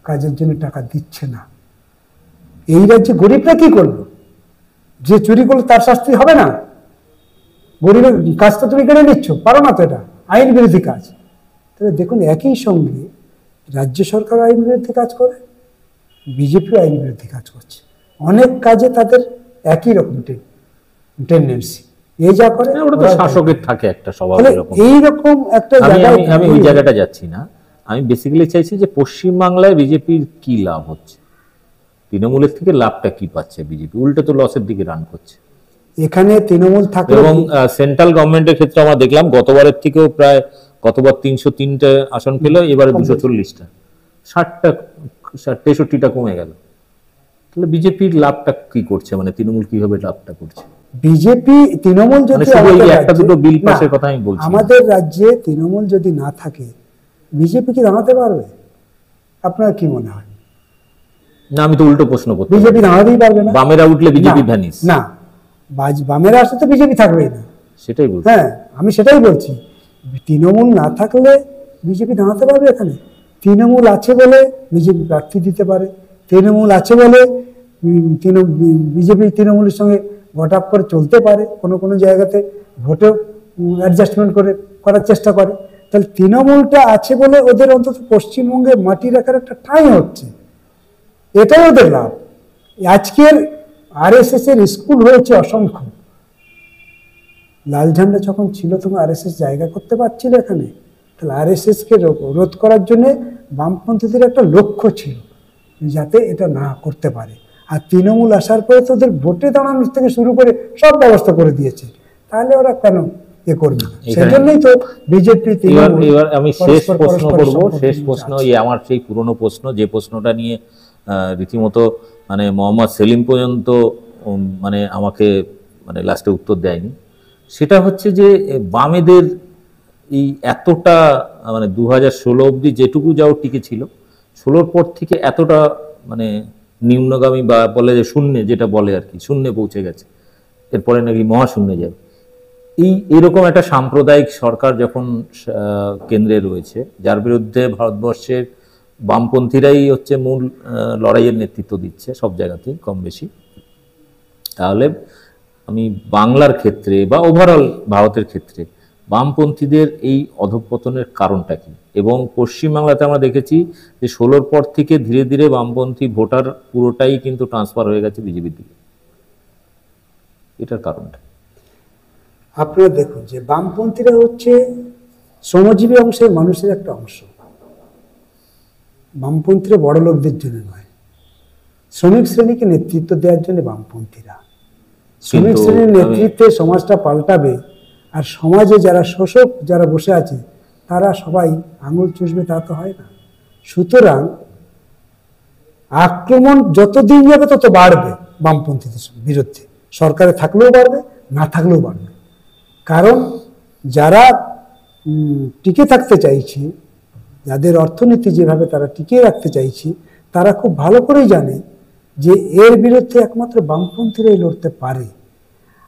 কাজের জন্য টাকা দিচ্ছে না। এই রাজ্যে গরিবরা কি করলো? যে চুরি করলো তার শাস্তি হবে না? গরিবের কাজটা তুমি কেড়ে নিচ্ছ, পারো না তো, এটা আইন বিরোধী কাজ। তাহলে দেখুন, একই সঙ্গে রাজ্য সরকার আইন বিরোধী কাজ করে, বিজেপিও আইন বিরোধী কাজ করছে। অনেক কাজে তাদের একই রকম টেন্ডেন্সি। এই যা করে ওটা তো শাসকের থাকে একটা স্বভাব। এইরকম একটা জায়গায় আমি ওই জায়গাটা যাচ্ছি না। আমি বেসিক্যালি চাইছি যে পশ্চিমবাংলায় বিজেপির কি লাভ হচ্ছে, তৃণমূলের থেকে লাভটা কি পাচ্ছে বিজেপি? উল্টে তো লসের দিকে রান করছে। এখানে তৃণমূল থাকে, এবং সেন্ট্রাল গভর্নমেন্টের ক্ষেত্রে আমরা দেখলাম গতবারের থেকেও প্রায়, গতবার 303টা আসন পেল, এবারে 240টা, 60টা 63টা কমে গেল। তাহলে বিজেপির লাভটা কি করছে? মানে তৃণমূল কিভাবে লাভটা করছে? বিজেপি তৃণমূল যদি একটা দুটো বিল পাসের কথা আমি বলছি, আমাদের রাজ্যে তৃণমূল যদি না থাকে বিজেপি কি দাঁড়াতে পারবে? আপনার কি মনে হয়? না, আমি তো উল্টো প্রশ্ন করছি। বিজেপি দাঁড়াতেই পারবে না। বামেরা উঠলে বিজেপি ভ্যানিশ না, বামেরা আসলে তো বিজেপি থাকবেই না। সেটাই বলছি। হ্যাঁ, আমি সেটাই বলছি। তৃণমূল না থাকলে বিজেপি দাঁড়াতে পারবে এখানে? তৃণমূল আছে বলে বিজেপি প্রার্থী দিতে পারে, তৃণমূল আছে বলে বিজেপি তৃণমূলের সঙ্গে গট করে চলতে পারে, কোনো কোনো জায়গাতে ভোটেও অ্যাডজাস্টমেন্ট করার চেষ্টা করে। তাহলে তৃণমূলটা আছে বলে ওদের অন্তত পশ্চিমবঙ্গে মাটি রাখার একটা ঠাঁই হচ্ছে, এটাই ওদের লাভ। আজকের RSS এর স্কুল হয়েছে অসংখ্য। লাল ঝান্ডা যখন ছিল তখন RSS জায়গা করতে পারছিল এখানে। তাহলে RSS কে রোধ করার জন্য বামপন্থীদের একটা লক্ষ্য ছিল যাতে এটা না করতে পারে। আর তৃণমূল আসার পরে তো ওদের ভোটে দাঁড়ানোর থেকে শুরু করে সব ব্যবস্থা করে দিয়েছে, তাহলে ওরা কেন এ করবে? সেই জন্যই তো বিজেপি। এবার আমি শেষ প্রশ্ন করব। শেষ প্রশ্ন, আমার সেই পুরনো প্রশ্ন, যে প্রশ্নটা নিয়ে রীতিমতো মানে মোহাম্মদ সেলিম পর্যন্ত মানে আমাকে মানে লাস্টে উত্তর দেয়নি। সেটা হচ্ছে যে বামেদের এই এতটা মানে 2016 অবধি যেটুকু যাও টিকে ছিল, 16-র পর থেকে এতটা মানে নিম্নগামী বা বলে যে শূন্যে, যেটা বলে আর কি, শূন্যে পৌঁছে গেছে, এরপরে নাকি মহাশূন্যে যাবে। এরকম একটা সাম্প্রদায়িক সরকার যখন কেন্দ্রে রয়েছে, যার বিরুদ্ধে ভারতবর্ষের বামপন্থীরাই হচ্ছে মূল লড়াইয়ের নেতৃত্ব দিচ্ছে সব জায়গাতেই কম বেশি, তাহলে আমি বাংলার ক্ষেত্রে বা ওভারঅল ভারতের ক্ষেত্রে বামপন্থীদের এই অধঃপতনের কারণটা কি? এবং পশ্চিমবাংলাতে আমরা দেখেছি যে 16-র পর থেকে ধীরে ধীরে বামপন্থী ভোটার পুরোটাই কিন্তু ট্রান্সফার হয়ে গেছে বিজেপির দিকে, এটার কারণটা? আপনারা দেখুন যে বামপন্থীরা হচ্ছে শ্রমজীবী অংশের মানুষের একটা অংশ। বামপন্থীরা বড় লোকদের জন্য নয়, শ্রমিক শ্রেণীকে নেতৃত্ব দেওয়ার জন্য বামপন্থীরা। শ্রমিক শ্রেণীর নেতৃত্বে সমাজটা পাল্টাবে, আর সমাজে যারা শোষক যারা বসে আছে তারা সবাই আঙুল চুষবে, তা তো হয় না। সুতরাং আক্রমণ যতদিন যাবে তত বাড়বে বামপন্থীদের বিরুদ্ধে, সরকারে থাকলেও বাড়বে, না থাকলেও বাড়বে। কারণ যারা টিকে থাকতে চাইছে, যাদের অর্থনীতি যেভাবে তারা টিকিয়ে রাখতে চাইছে, তারা খুব ভালো করেই জানে যে এর বিরুদ্ধে একমাত্র বামপন্থীরাই লড়তে পারে।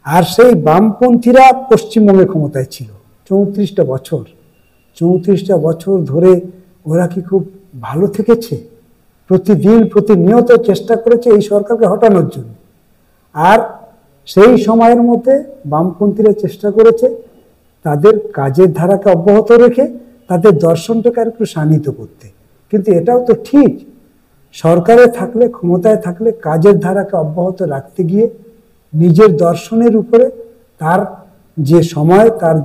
আর সেই বামপন্থীরা পশ্চিমবঙ্গে ক্ষমতায় ছিল 34টা বছর। 34টা বছর ধরে ওরা কি খুব ভালো থেকেছে? প্রতিদিন প্রতিনিয়ত চেষ্টা করেছে এই সরকারকে হটানোর জন্য। আর সেই সময়ের মধ্যে বামপন্থীরা চেষ্টা করেছে তাদের কাজের ধারাকে অব্যাহত রেখে তাদের দর্শনটাকে আর একটু শানিত করতে। কিন্তু এটাও তো ঠিক, সরকারে থাকলে, ক্ষমতায় থাকলে কাজের ধারাকে অব্যাহত রাখতে গিয়ে নিজের দর্শনের উপরে তার যে সময় তার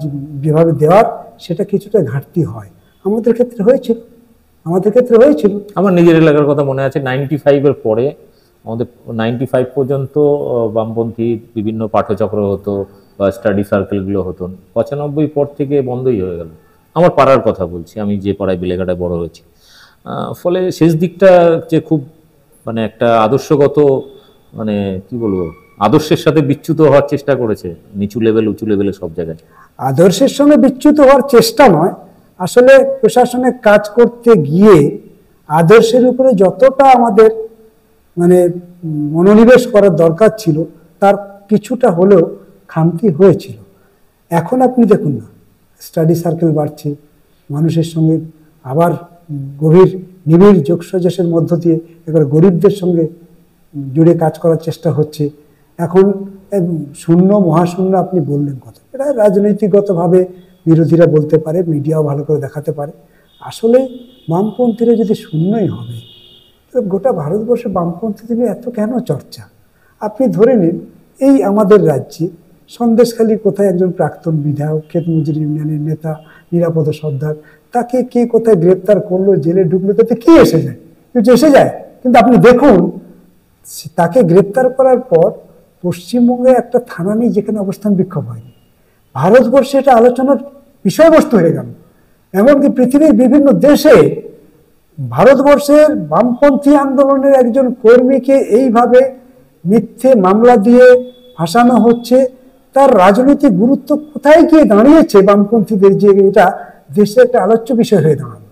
যেভাবে দেওয়ার সেটা কিছুটা ঘাটতি হয়। আমাদের ক্ষেত্রে হয়েছিল। আমার নিজের এলাকার কথা মনে আছে, 95-এর পরে আমাদের 95 পর্যন্ত বামপন্থী বিভিন্ন পাঠচক্র হতো বা স্টাডি সার্কেলগুলো হতো। 95 পর থেকে বন্ধই হয়ে গেল। আমার পাড়ার কথা বলছি, আমি যে পাড়ায় বেলেঘাটায় বড় হয়েছি। ফলে শেষ দিকটা যে খুব মানে একটা আদর্শগত, মানে কি বলবো, আদর্শের সাথে বিচ্যুত হওয়ার চেষ্টা করেছে নিচু লেভেল উঁচু লেভেলে সব জায়গায়। আদর্শের সঙ্গে বিচ্যুত হওয়ার চেষ্টা নয়, আসলে প্রশাসনে কাজ করতে গিয়ে আদর্শের উপরে যতটা আমাদের মানে মনোনিবেশ করার দরকার ছিল তার কিছুটা হলেও খামতি হয়েছিল। এখন আপনি দেখুন না, স্টাডি সার্কেল বাড়ছে, মানুষের সঙ্গে আবার গভীর নিবিড় যোগসাজশের মধ্য দিয়ে এবার গরিবদের সঙ্গে জুড়ে কাজ করার চেষ্টা হচ্ছে। এখন শূন্য মহাশূন্য আপনি বললেন কথা, এটা রাজনৈতিকগতভাবে বিরোধীরা বলতে পারে, মিডিয়াও ভালো করে দেখাতে পারে। আসলে বামপন্থীরা যদি শূন্যই হবে, গোটা ভারতবর্ষে বামপন্থীদের নিয়ে এত কেন চর্চা? আপনি ধরে নিন এই আমাদের রাজ্যে সন্দেশখালী কোথায় একজন প্রাক্তন বিধায়ক, ক্ষেত মজুরি ইউনিয়নের নেতা নিরাপদ সর্দার, তাকে কে কোথায় গ্রেপ্তার করলো, জেলে ঢুকলো, তাতে কি এসে যায়? কিছু এসে যায়? কিন্তু আপনি দেখুন তাকে গ্রেপ্তার করার পর পশ্চিমবঙ্গে একটা থানা নেই যেখানে অবস্থান বিক্ষোভ হয়নি। ভারতবর্ষে এটা আলোচনার বিষয়বস্তু হয়ে গেল। এমনকি পৃথিবীর বিভিন্ন দেশে ভারতবর্ষের বামপন্থী আন্দোলনের একজন কর্মীকে এইভাবে মিথ্যে মামলা দিয়ে ফাঁসানো হচ্ছে, তার রাজনৈতিক গুরুত্ব কোথায় গিয়ে দাঁড়িয়েছে বামপন্থীদের, যে এটা দেশে একটা আলোচ্য বিষয় হয়ে দাঁড়ালো।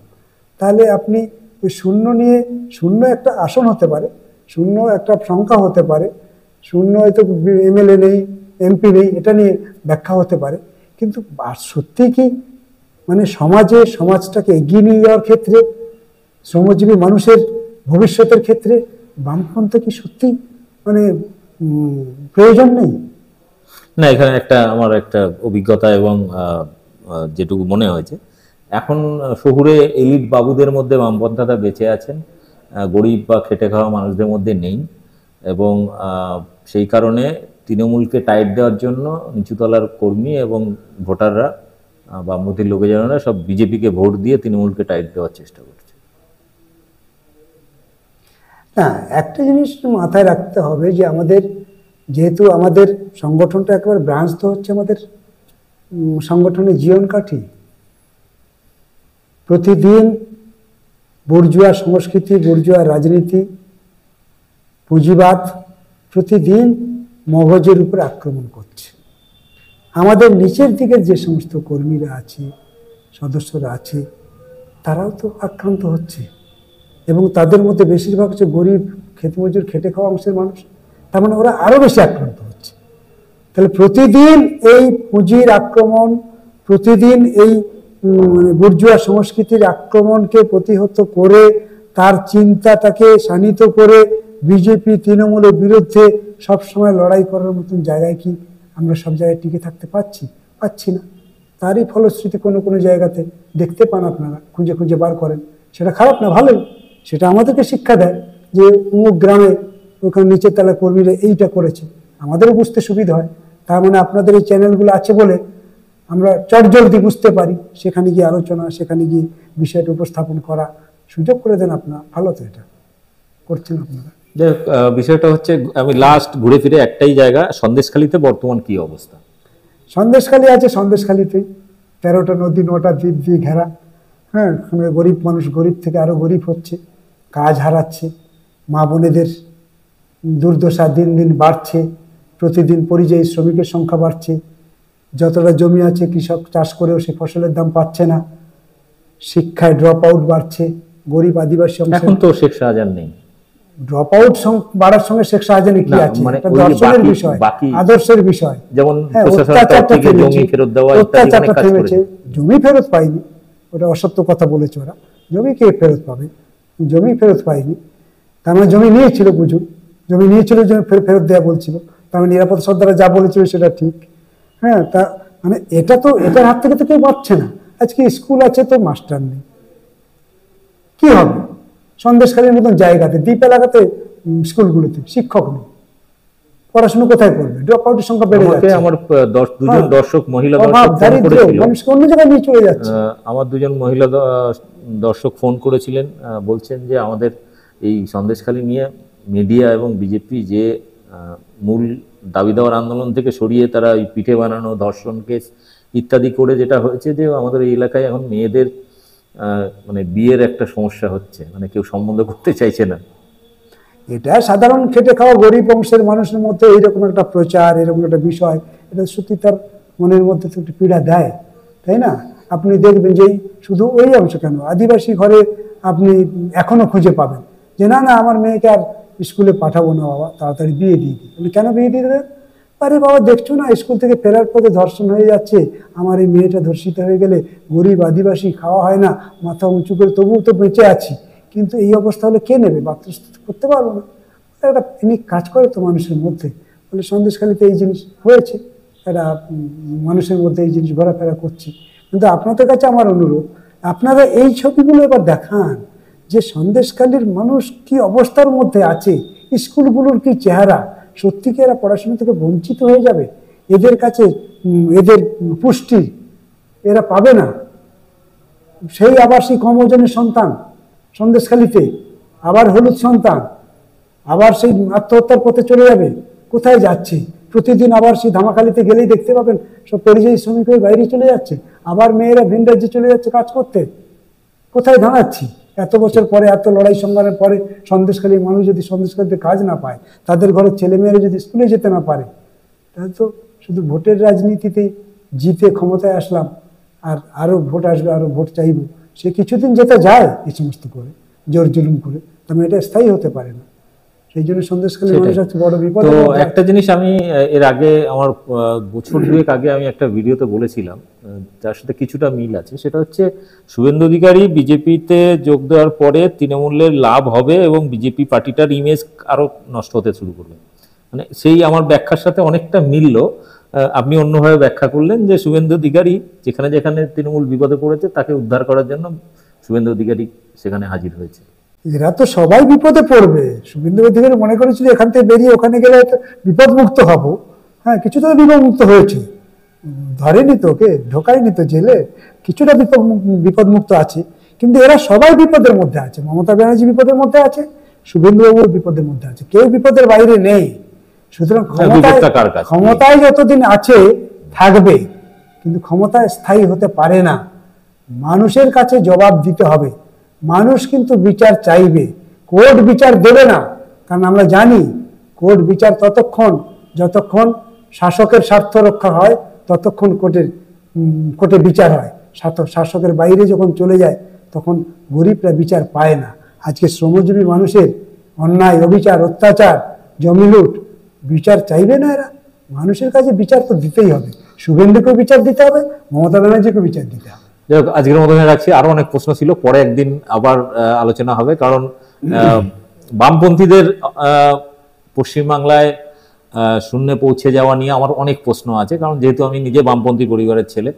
তাহলে আপনি ওই শূন্য নিয়ে, শূন্য একটা আসন হতে পারে, শূন্য একটা সংখ্যা হতে পারে, শূন্য হয়তো এমএলএ নেই, এমপি নেই, এটা নিয়ে ব্যাখ্যা হতে পারে, কিন্তু সত্যি কি মানে সমাজটাকে এগিয়ে নিয়ে যাওয়ার ক্ষেত্রে, শ্রমজীবী মানুষের ভবিষ্যতের ক্ষেত্রে বামপন্থা কি সত্যি মানে প্রয়োজন নেই? না, এখানে আমার একটা অভিজ্ঞতা এবং যেটুকু মনে হয়েছে, এখন শহুরে এলিট বাবুদের মধ্যে বামপন্থাটা বেঁচে আছেন, গরিব বা খেটে খাওয়া মানুষদের মধ্যে নেই। এবং সেই কারণে তৃণমূলকে টাইট দেওয়ার জন্য নিচুতলার কর্মী এবং ভোটাররা, বামপন্থী লোকেজনেরা সব বিজেপিকে ভোট দিয়ে তৃণমূলকে টাইট দেওয়ার চেষ্টা করছে। না, একটা জিনিস মাথায় রাখতে হবে যে আমাদের যেহেতু আমাদের সংগঠনটা একেবারে ব্রাঞ্চ তো হচ্ছে আমাদের সংগঠনের জীবন কাঠি। প্রতিদিন বুর্জুয়া সংস্কৃতি, বুর্জুয়া রাজনীতি, পুঁজিবাদ প্রতিদিন মগজের উপর আক্রমণ করছে। আমাদের নিচের দিকের যে সমস্ত কর্মীরা আছে, সদস্যরা আছে, তারাও তো আক্রান্ত হচ্ছে, এবং তাদের মধ্যে বেশিরভাগ হচ্ছে গরিব, ক্ষেতমজুর, খেটে খাওয়া অংশের মানুষ। তার মানে ওরা আরো বেশি আক্রান্ত হচ্ছে। তাহলে প্রতিদিন এই পুঁজির আক্রমণ, প্রতিদিন এই বুর্জুয়া সংস্কৃতির আক্রমণকে প্রতিহত করে, তার চিন্তাটাকে শানিত করে বিজেপি তৃণমূলের বিরুদ্ধে সবসময় লড়াই করার মতন জায়গায় কি আমরা সব জায়গায় টিকে থাকতে পাচ্ছি না। তারই ফলশ্রুতি কোনো কোনো জায়গাতে দেখতে পান, আপনারা খুঁজে খুঁজে বার করেন। সেটা খারাপ না, ভালোই। সেটা আমাদেরকে শিক্ষা দেয় যে অমুক গ্রামে ওখানে নিচের তলার কর্মীরা এইটা করেছে, আমাদেরও বুঝতে সুবিধা হয়। তার মানে আপনাদের এই চ্যানেলগুলো আছে বলে আমরা চটজলদি বুঝতে পারি, সেখানে গিয়ে আলোচনা, সেখানে গিয়ে বিষয়টা উপস্থাপন করা সুযোগ করে দেন আপনারা। ভালো তো এটা করছেন আপনারা। বিষয়টা হচ্ছে, আমি লাস্ট ঘুরে ফিরে একটাই জায়গা, সন্দেশখালীতে বর্তমান কি অবস্থা? সন্দেশখালী আছে, সন্দেশখালীতে 13টা নদী, 9টা দ্বীপ দিয়ে ঘেরা। হ্যাঁ, গরিব মানুষ গরিব থেকে আরো গরিব হচ্ছে, কাজ হারাচ্ছে, মা বোনেদের দুর্দশা দিন দিন বাড়ছে, প্রতিদিন পরিযায়ী শ্রমিকের সংখ্যা বাড়ছে, যতটা জমি আছে কৃষক চাষ করেও সে ফসলের দাম পাচ্ছে না, শিক্ষায় ড্রপ আউট বাড়ছে, গরিব আদিবাসী। এখন তো শেখ শাহজাহান নেই, ড্রপ আউট বাড়ার সঙ্গে শেখ শাহজাহানে কি না, আছে, মানে একটা ওই যে দর্শনের বাকি- বিষয়, বাকি- আদর্শের বিষয়। যেমন হ্যাঁ, প্রশাসনের তরফ অত্যাচারটা থেকে জমি থেমেছে, ফেরত দেওয়া ইত্যাদি অনেক অত্যাচারটা কাজ থেমেছে, করেছে। জমি ফেরত পাইনি, ওটা অসত্য কথা বলেছে ওরা। জমি কে ফেরত পাবে? জমি ফেরত পাইনি, তার মানে জমি নিয়েছিল, বুঝুন, জমি নিয়েছিল, জমি ফেরত দেওয়া বলছিল, তার মানে নিরাপত্তা সর্দারা যা বলেছিল সেটা ঠিক। হ্যাঁ, তা মানে এটা তো, এটার হাত থেকে তো কেউ বাঁচছে না। আজকে স্কুল আছে তো মাস্টার নেই, কি হবে? সন্দেশখালীর মতন জায়গাতে, দ্বীপ এলাকাতে স্কুলগুলোতে শিক্ষক নেই, পড়াশোনা কোথায় করবে? ড্রপ আউটের সংখ্যা বেড়ে আমাকে যাচ্ছে। আমার দুজন হ্যাঁ। দর্শক, মহিলা অভাব, দর্শক ফোন দারিদ্র্য করেছিল। মানুষকে অন্য জায়গায় নিয়ে চলে যাচ্ছে। আমার দুজন মহিলা দর্শক ফোন করেছিলেন, বলছেন যে আমাদের এই সন্দেশখালী নিয়ে মিডিয়া এবং বিজেপি যে মূল দাবি দেওয়ার আন্দোলন থেকে সরিয়ে তারা এই পিঠে বানানো, ধর্ষণ কেস ইত্যাদি করে যেটা হয়েছে, যে আমাদের এই এলাকায় এখন মেয়েদের মানে বিয়ের একটা সমস্যা হচ্ছে, মানে কেউ সম্বন্ধ করতে চাইছে না। এটা সাধারণ খেটে খাওয়া গরিব অংশের মানুষের মধ্যে এইরকম একটা প্রচার, এরকম একটা বিষয়, এটা সত্যি তার মনের মধ্যে তো একটু পীড়া দেয়, তাই না? আপনি দেখবেন যে শুধু ওই অংশ কেন, আদিবাসী ঘরে আপনি এখনো খুঁজে পাবেন যে না না, আমার মেয়েকে আর স্কুলে পাঠাবো না বাবা, তাড়াতাড়ি বিয়ে দিয়ে দিই। বলে কেন বিয়ে দিয়ে দেবেন? আরে বাবা, দেখছো না স্কুল থেকে ফেরার পথে ধর্ষণ হয়ে যাচ্ছে, আমার এই মেয়েটা ধর্ষিত হয়ে গেলে গরিব আদিবাসী, খাওয়া হয় না, মাথা উঁচু করে তবুও তো বেঁচে আছি, কিন্তু এই অবস্থা হলে কে নেবে? বাচ্চা করতে পারবো না। একটা ইউনিক কাজ করে তো মানুষের মধ্যে। বলে সন্দেশখালীতে এই জিনিস হয়েছে, একটা মানুষের মধ্যে এই জিনিস ঘোরাফেরা করছে। কিন্তু আপনাদের কাছে আমার অনুরোধ, আপনারা এই ছবিগুলো এবার দেখান যে সন্দেশখালীর মানুষ কি অবস্থার মধ্যে আছে, স্কুলগুলোর কি চেহারা। সত্যি কি এরা পড়াশোনা থেকে বঞ্চিত হয়ে যাবে? এদের কাছে এদের পুষ্টি এরা পাবে না। সেই আবার সেই কম ওজনের সন্তান সন্দেশখালীতে, আবার হলুদ সন্তান, আবার সেই আত্মহত্যার পথে চলে যাবে। কোথায় যাচ্ছে? প্রতিদিন আবার সেই ধামাখালিতে গেলেই দেখতে পাবেন সব পরিযায়ী শ্রমিক হয়ে বাইরে চলে যাচ্ছে, আবার মেয়েরা ভিন রাজ্যে চলে যাচ্ছে কাজ করতে। কোথায় দাঁড়াচ্ছি? এত বছর পরে, এত লড়াই সংগ্রামের পরে সন্দেশখালীর মানুষ যদি সন্দেশখালীতে কাজ না পায়, তাদের ঘরের ছেলেমেয়েরা যদি স্কুলে যেতে না পারে, তাহলে তো শুধু ভোটের রাজনীতিতে জিতে ক্ষমতায় আসলাম, আর আরও ভোট আসবে, আরও ভোট চাইব, সে কিছুদিন যেতে যায় এই সমস্ত করে, জোর জুলুম করে, তবে এটা স্থায়ী হতে পারে না। সেই জন্য সন্দেশখালীর মানুষ হচ্ছে বড় বিপদ। তো একটা জিনিস আমি এর আগে, আমার বছর দুয়েক আগে আমি একটা ভিডিওতে বলেছিলাম, যার সাথে কিছুটা মিল আছে, সেটা হচ্ছে শুভেন্দু অধিকারী বিজেপিতে যোগ দেওয়ার পরে তৃণমূলের লাভ হবে এবং বিজেপি পার্টিটার ইমেজ আরো নষ্ট হতে শুরু করবে। মানে সেই আমার ব্যাখ্যার সাথে অনেকটা মিলল। আপনি অন্যভাবে ব্যাখ্যা করলেন যে শুভেন্দু অধিকারী যেখানে যেখানে তৃণমূল বিপদে পড়েছে তাকে উদ্ধার করার জন্য শুভেন্দু অধিকারী সেখানে হাজির হয়েছে। এরা তো সবাই বিপদে পড়বে। শুভেন্দু অধিকারী মনে করেছিল এখান থেকে বেরিয়ে ওখানে গেলে বিপদমুক্ত হব। হ্যাঁ, কিছুটা বিপদমুক্ত হয়েছে, ধরেনি তো, ওকে ঢোকায়নি তো জেলে, কিছুটা বিপদমুক্ত আছে। কিন্তু এরা সবাই বিপদের মধ্যে আছে। মমতা ব্যানার্জি বিপদের মধ্যে আছে, শুভেন্দুবাবু বিপদের মধ্যে আছে, কেউ বিপদের বাইরে নেই। সুতরাং ক্ষমতায় যতদিন আছে থাকবে, কিন্তু ক্ষমতায় স্থায়ী হতে পারে না। মানুষের কাছে জবাব দিতে হবে, মানুষ কিন্তু বিচার চাইবে, কোর্ট বিচার দেবে না। কারণ আমরা জানি কোর্ট বিচার ততক্ষণ যতক্ষণ শাসকের স্বার্থ রক্ষা হয়, ততক্ষণ কোর্টে বিচার হয়। শাসকের বাইরে যখন চলে যায় তখন গরিবরা বিচার পায় না। আজকে শ্রমজীবী মানুষের অন্যায়, অবিচার, অত্যাচার, জমি লুট, বিচার চাইবে না এরা। মানুষের কাছে বিচার তো দিতেই হবে। শুভেন্দুকেও বিচার দিতে হবে, মমতা ব্যানার্জিকেও বিচার দিতে হবে। আজকের মতো রাখছি, আরো অনেক প্রশ্ন ছিল, পরে একদিন আবার আলোচনা হবে। কারণ বামপন্থীদের পশ্চিমবাংলায় শূন্যে পৌঁছে যাওয়া নিয়ে আমার অনেক প্রশ্ন আছে, কারণ যেহেতু আমি নিজে বামপন্থী পরিবারের ছেলে।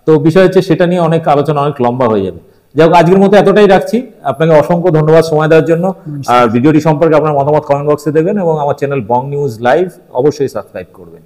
তো বিষয় হচ্ছে সেটা নিয়ে অনেক আলোচনা অনেক লম্বা হয়ে যাবে। যাই হোক, আজকের মতো এতটাই রাখছি। আপনাকে অসংখ্য ধন্যবাদ সময় দেওয়ার জন্য। আর ভিডিওটি সম্পর্কে আপনার মতামত কমেন্ট বক্সে দেবেন এবং আমার চ্যানেল বং নিউজ লাইভ অবশ্যই সাবস্ক্রাইব করবেন।